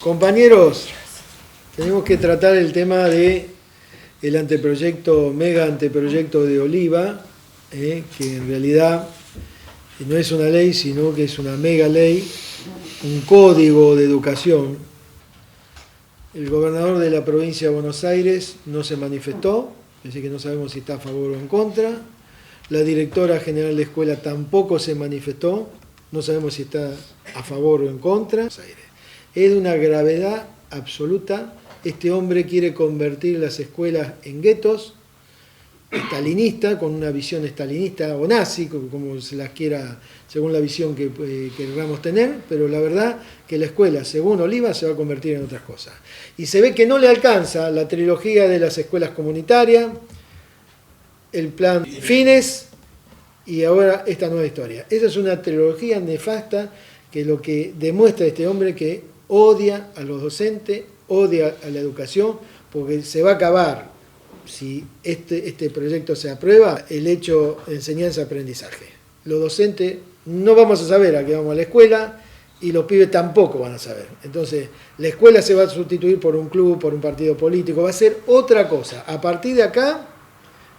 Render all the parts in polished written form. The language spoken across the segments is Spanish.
Compañeros, tenemos que tratar el tema de el mega anteproyecto de Oliva, que en realidad no es una ley, sino que es una mega ley, un código de educación. El gobernador de la provincia de Buenos Aires no se manifestó, así que no sabemos si está a favor o en contra. La directora general de escuela tampoco se manifestó, no sabemos si está a favor o en contra. Es de una gravedad absoluta. Este hombre quiere convertir las escuelas en guetos, estalinista, con una visión estalinista o nazi, como se las quiera, según la visión que queramos tener, pero la verdad que la escuela, según Oliva, se va a convertir en otras cosas. Y se ve que no le alcanza la trilogía de las escuelas comunitarias, el plan Fines y ahora esta nueva historia. Esa es una trilogía nefasta que lo que demuestra este hombre que odia a los docentes, odia a la educación, porque se va a acabar, si este proyecto se aprueba, el hecho de enseñanza-aprendizaje. Los docentes no vamos a saber a qué vamos a la escuela y los pibes tampoco van a saber. Entonces, la escuela se va a sustituir por un club, por un partido político, va a ser otra cosa. A partir de acá,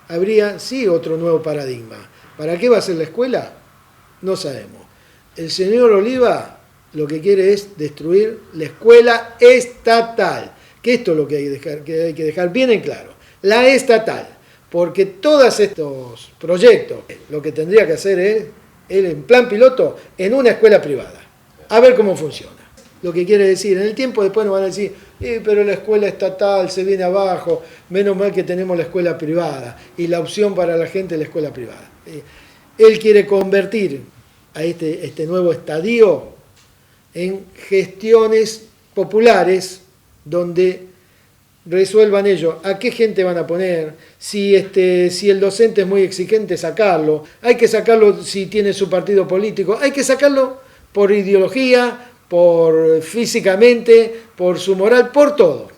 habría, sí, otro nuevo paradigma. ¿Para qué va a ser la escuela? No sabemos. El señor Oliva lo que quiere es destruir la escuela estatal, que esto es lo que hay que dejar bien en claro. La estatal, porque todos estos proyectos, lo que tendría que hacer es, él en plan piloto, en una escuela privada, a ver cómo funciona. Lo que quiere decir, en el tiempo después nos van a decir, pero la escuela estatal se viene abajo, menos mal que tenemos la escuela privada, y la opción para la gente es la escuela privada. Él quiere convertir a este nuevo estadio en gestiones populares, donde resuelvan ellos a qué gente van a poner, si el docente es muy exigente, sacarlo, hay que sacarlo si tiene su partido político, hay que sacarlo por ideología, por físicamente, por su moral, por todo.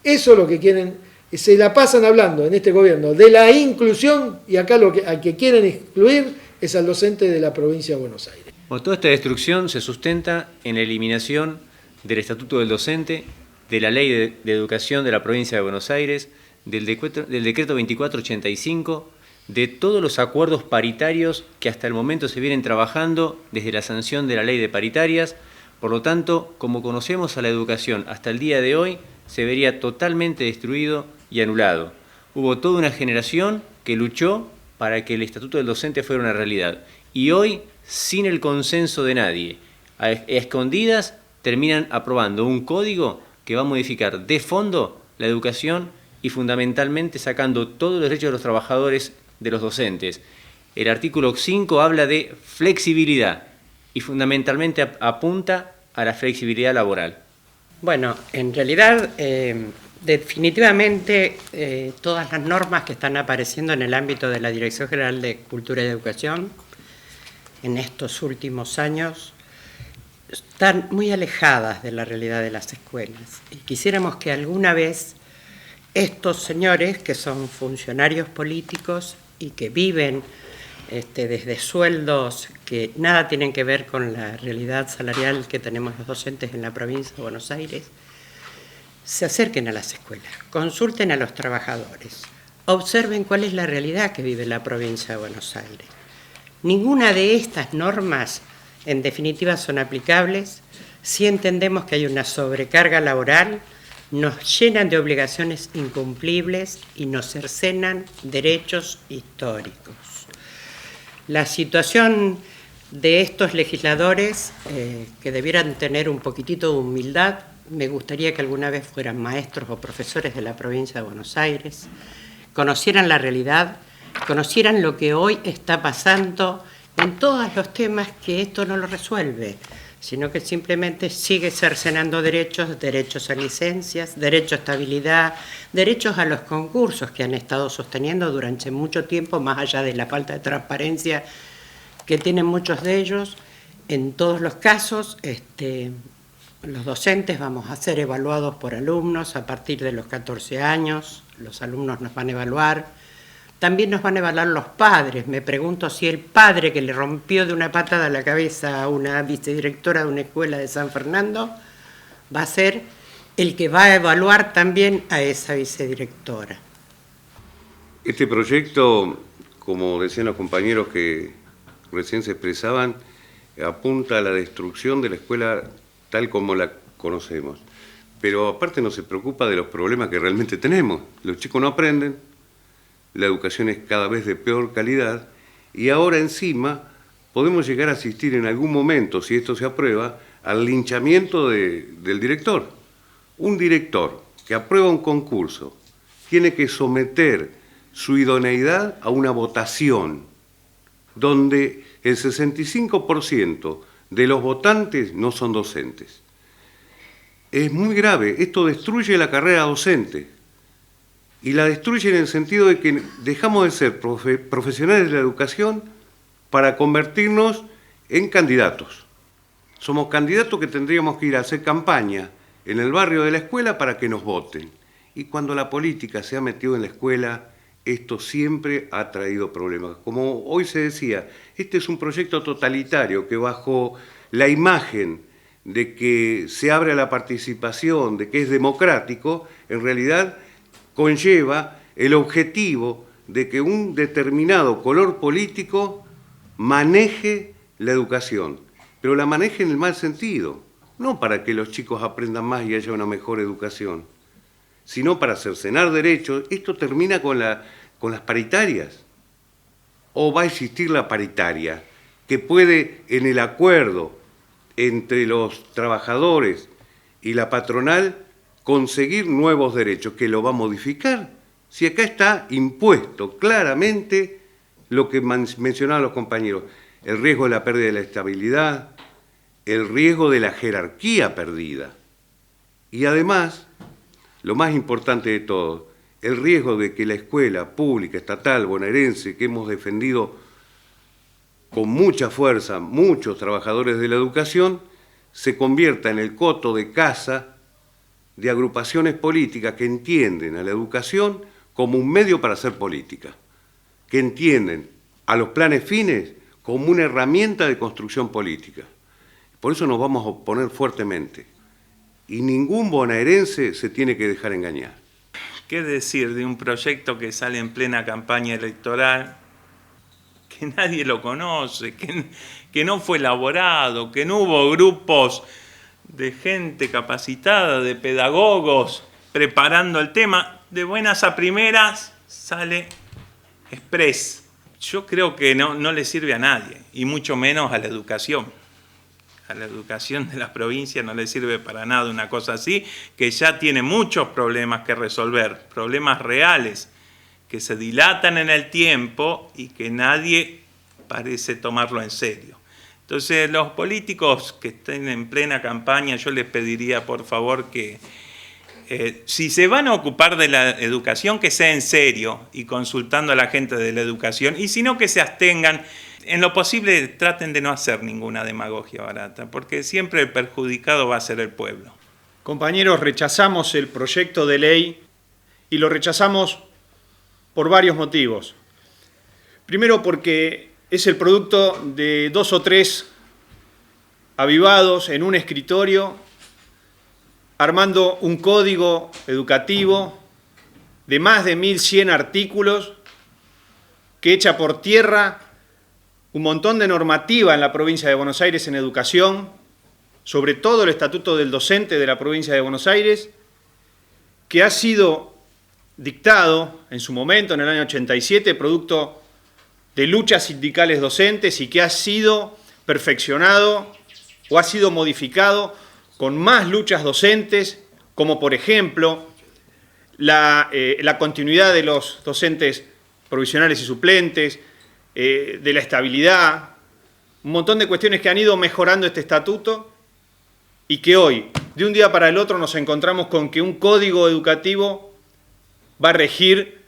Eso es lo que quieren, se la pasan hablando en este gobierno de la inclusión, y acá al que quieren excluir es al docente de la provincia de Buenos Aires. Bueno, toda esta destrucción se sustenta en la eliminación del Estatuto del Docente, de la Ley de Educación de la Provincia de Buenos Aires, del Decreto 2485, de todos los acuerdos paritarios que hasta el momento se vienen trabajando desde la sanción de la Ley de Paritarias. Por lo tanto, como conocemos a la educación hasta el día de hoy, se vería totalmente destruido y anulado. Hubo toda una generación que luchó para que el Estatuto del Docente fuera una realidad. Y hoy, sin el consenso de nadie, a escondidas, terminan aprobando un código que va a modificar de fondo la educación y fundamentalmente sacando todos los derechos de los trabajadores de los docentes. El artículo 5 habla de flexibilidad y fundamentalmente apunta a la flexibilidad laboral. Bueno, en realidad, definitivamente todas las normas que están apareciendo en el ámbito de la Dirección General de Cultura y Educación en estos últimos años están muy alejadas de la realidad de las escuelas. Y quisiéramos que alguna vez estos señores, que son funcionarios políticos y que viven desde sueldos que nada tienen que ver con la realidad salarial que tenemos los docentes en la provincia de Buenos Aires, se acerquen a las escuelas, consulten a los trabajadores, observen cuál es la realidad que vive la provincia de Buenos Aires. Ninguna de estas normas en definitiva son aplicables si entendemos que hay una sobrecarga laboral, nos llenan de obligaciones incumplibles y nos cercenan derechos históricos. La situación de estos legisladores, que debieran tener un poquitito de humildad, me gustaría que alguna vez fueran maestros o profesores de la provincia de Buenos Aires, conocieran la realidad, conocieran lo que hoy está pasando en todos los temas, que esto no lo resuelve, sino que simplemente sigue cercenando derechos a licencias, derecho a estabilidad, derechos a los concursos que han estado sosteniendo durante mucho tiempo, más allá de la falta de transparencia que tienen muchos de ellos. En todos los casos, los docentes vamos a ser evaluados por alumnos a partir de los 14 años, los alumnos nos van a evaluar. También nos van a evaluar los padres. Me pregunto si el padre que le rompió de una patada la cabeza a una vicedirectora de una escuela de San Fernando va a ser el que va a evaluar también a esa vicedirectora. Este proyecto, como decían los compañeros que recién se expresaban, apunta a la destrucción de la escuela tal como la conocemos. Pero aparte no se preocupa de los problemas que realmente tenemos. Los chicos no aprenden, la educación es cada vez de peor calidad y ahora encima podemos llegar a asistir en algún momento, si esto se aprueba, al linchamiento del director. Un director que aprueba un concurso tiene que someter su idoneidad a una votación donde el 65% de los votantes no son docentes. Es muy grave, esto destruye la carrera docente y la destruye en el sentido de que dejamos de ser profesionales de la educación para convertirnos en candidatos. Somos candidatos que tendríamos que ir a hacer campaña en el barrio de la escuela para que nos voten. Y cuando la política se ha metido en la escuela, esto siempre ha traído problemas. Como hoy se decía, este es un proyecto totalitario que bajo la imagen de que se abre a la participación, de que es democrático, en realidad conlleva el objetivo de que un determinado color político maneje la educación, pero la maneje en el mal sentido, no para que los chicos aprendan más y haya una mejor educación, sino para cercenar derechos. Esto termina con las paritarias. ¿O va a existir la paritaria que puede, en el acuerdo entre los trabajadores y la patronal, conseguir nuevos derechos? ¿Que lo va a modificar? Si acá está impuesto claramente lo que mencionaban los compañeros, el riesgo de la pérdida de la estabilidad, el riesgo de la jerarquía perdida. Y además, lo más importante de todo, el riesgo de que la escuela pública, estatal, bonaerense, que hemos defendido con mucha fuerza muchos trabajadores de la educación, se convierta en el coto de caza de agrupaciones políticas que entienden a la educación como un medio para hacer política, que entienden a los planes fines como una herramienta de construcción política. Por eso nos vamos a oponer fuertemente. Y ningún bonaerense se tiene que dejar engañar. ¿Qué decir de un proyecto que sale en plena campaña electoral, que nadie lo conoce, que no fue elaborado, que no hubo grupos de gente capacitada, de pedagogos preparando el tema? De buenas a primeras sale express. Yo creo que no le sirve a nadie, y mucho menos a la educación. A la educación de las provincias no le sirve para nada una cosa así, que ya tiene muchos problemas que resolver, problemas reales, que se dilatan en el tiempo y que nadie parece tomarlo en serio. Entonces, los políticos que estén en plena campaña, yo les pediría, por favor, que si se van a ocupar de la educación, que sea en serio y consultando a la gente de la educación, y si no, que se abstengan. En lo posible traten de no hacer ninguna demagogia barata, porque siempre el perjudicado va a ser el pueblo. Compañeros, rechazamos el proyecto de ley y lo rechazamos por varios motivos. Primero, porque es el producto de 2 o 3 avivados en un escritorio armando un código educativo de más de 1.100 artículos que echa por tierra un montón de normativa en la provincia de Buenos Aires en educación, sobre todo el Estatuto del Docente de la provincia de Buenos Aires, que ha sido dictado en su momento, en el año 87, producto de luchas sindicales docentes y que ha sido perfeccionado o ha sido modificado con más luchas docentes, como por ejemplo la continuidad de los docentes provisionales y suplentes, de la estabilidad, un montón de cuestiones que han ido mejorando este estatuto y que hoy, de un día para el otro, nos encontramos con que un código educativo va a regir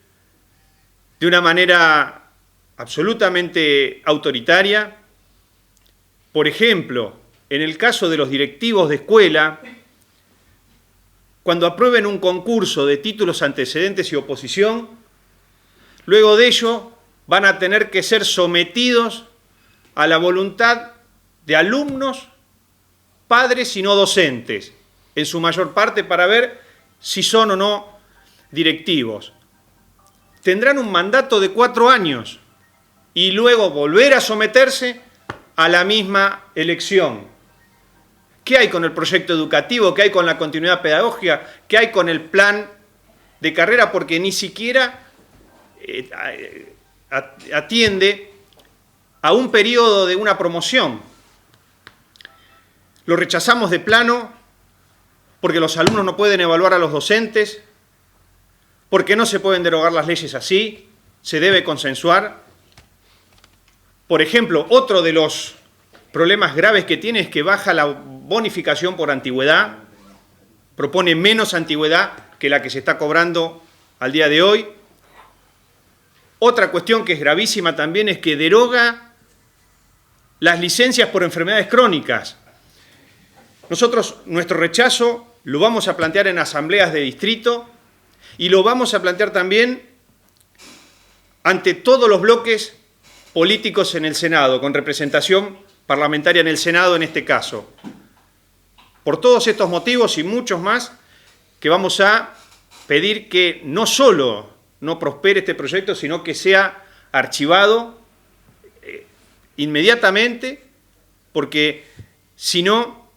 de una manera absolutamente autoritaria. Por ejemplo, en el caso de los directivos de escuela, cuando aprueben un concurso de títulos, antecedentes y oposición, luego de ello van a tener que ser sometidos a la voluntad de alumnos, padres y no docentes. en su mayor parte, para ver si son o no directivos. Tendrán un mandato de 4 años y luego volver a someterse a la misma elección. ¿Qué hay con el proyecto educativo? ¿Qué hay con la continuidad pedagógica? ¿Qué hay con el plan de carrera? Porque ni siquiera atiende a un periodo de una promoción. Lo rechazamos de plano porque los alumnos no pueden evaluar a los docentes, porque no se pueden derogar las leyes así, se debe consensuar. Por ejemplo, otro de los problemas graves que tiene es que baja la bonificación por antigüedad, propone menos antigüedad que la que se está cobrando al día de hoy. Otra cuestión que es gravísima también es que deroga las licencias por enfermedades crónicas. Nosotros, nuestro rechazo lo vamos a plantear en asambleas de distrito y lo vamos a plantear también ante todos los bloques políticos en el Senado, con representación parlamentaria en el Senado en este caso. Por todos estos motivos y muchos más, que vamos a pedir que no solo no prospere este proyecto, sino que sea archivado inmediatamente, porque si no,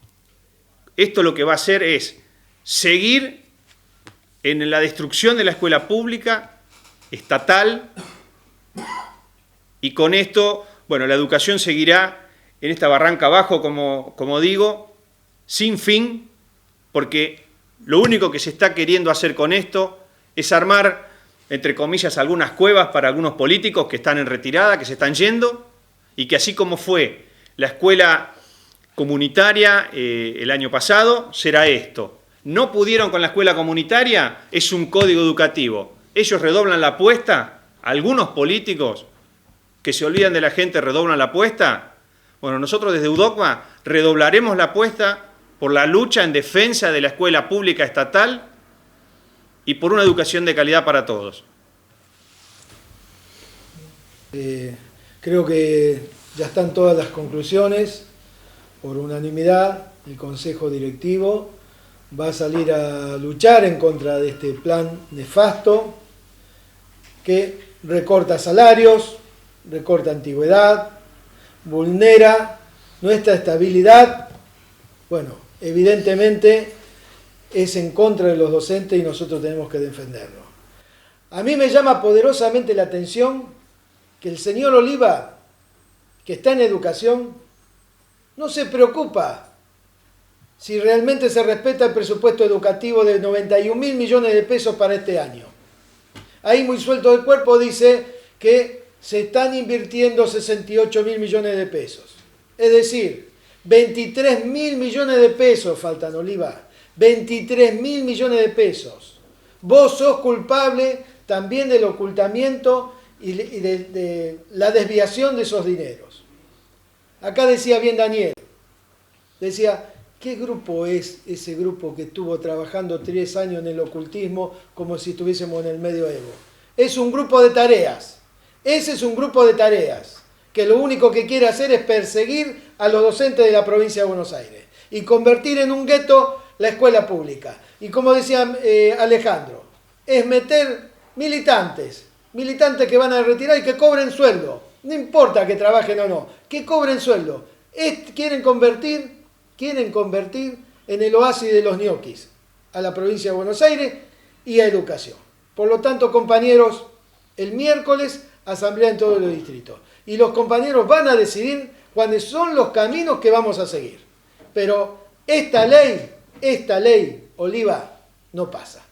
esto lo que va a hacer es seguir en la destrucción de la escuela pública, estatal, y con esto, bueno, la educación seguirá en esta barranca abajo, como digo, sin fin, porque lo único que se está queriendo hacer con esto es armar, entre comillas, algunas cuevas para algunos políticos que están en retirada, que se están yendo, y que así como fue la escuela comunitaria el año pasado, será esto. No pudieron con la escuela comunitaria, es un código educativo. Ellos redoblan la apuesta, algunos políticos que se olvidan de la gente redoblan la apuesta. Bueno, nosotros desde UDOCMA redoblaremos la apuesta por la lucha en defensa de la escuela pública estatal y por una educación de calidad para todos. Creo que ya están todas las conclusiones. Por unanimidad, el Consejo Directivo va a salir a luchar en contra de este plan nefasto que recorta salarios, recorta antigüedad, vulnera nuestra estabilidad. Bueno, evidentemente es en contra de los docentes y nosotros tenemos que defenderlo. A mí me llama poderosamente la atención que el señor Oliva, que está en educación, no se preocupa si realmente se respeta el presupuesto educativo de 91.000 millones de pesos para este año. Ahí muy suelto del cuerpo dice que se están invirtiendo 68.000 millones de pesos. Es decir, 23.000 millones de pesos faltan, Oliva. 23.000 millones de pesos. Vos sos culpable también del ocultamiento y de la desviación de esos dineros. Acá decía bien Daniel, decía, ¿qué grupo es ese grupo que estuvo trabajando 3 años en el ocultismo como si estuviésemos en el medioevo? Es un grupo de tareas. Ese es un grupo de tareas que lo único que quiere hacer es perseguir a los docentes de la provincia de Buenos Aires y convertir en un gueto la escuela pública. Y como decía Alejandro, es meter militantes que van a retirar y que cobren sueldo. No importa que trabajen o no, que cobren sueldo. Quieren convertir en el oasis de los ñoquis a la provincia de Buenos Aires y a educación. Por lo tanto, compañeros, el miércoles asamblea en todos los distritos. Y los compañeros van a decidir cuáles son los caminos que vamos a seguir. Pero esta ley, Oliva, no pasa.